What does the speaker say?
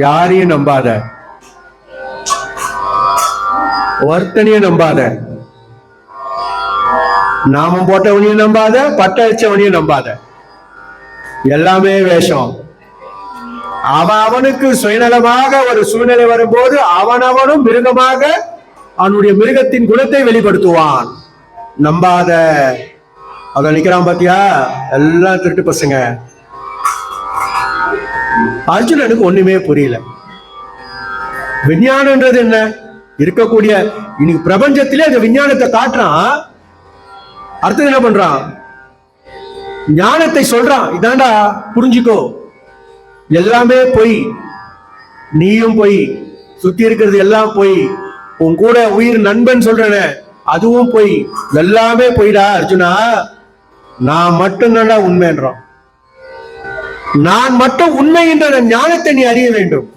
யாரையும் நம்பாத, ஒருத்தனையும் நம்பாத, நாமம் போட்டவனையும் நம்பாத, பட்ட அடிச்சவனையும் நம்பாத. எல்லாமே வேஷம். அவனுக்கு சுயநலமாக ஒரு சூழ்நிலை வரும்போது அவனவனும் மிருகமாக அவனுடைய மிருகத்தின் குணத்தை வெளிப்படுத்துவான். நம்பாத. அத நிக்கிறான் பாத்தியா, எல்லாம் திருட்டு பசங்க. அர்ஜுனனுக்கு ஒண்ணுமே புரியல. விஞ்ஞானம்ன்றது என்ன? இருக்கக்கூடிய இன்னைக்கு பிரபஞ்சத்திலே அந்த விஞ்ஞானத்தை காட்டுறான். அடுத்தது என்ன பண்றான்? ஞானத்தை சொல்றான். இதாண்டா புரிஞ்சுக்கோ, எல்லாமே பொய், நீயும் பொய், சுத்தி இருக்கிறது எல்லாம் பொய், உன் கூட உயிர் நண்பன் சொல்றன அதுவும் பொய், எல்லாமே பொய்டா அர்ஜுனா. நான் மட்டும்தான்டா உண்மைன்றான். நான் மட்டும் உண்மை என்ற ஞானத்தை நீ அறிய வேண்டும்.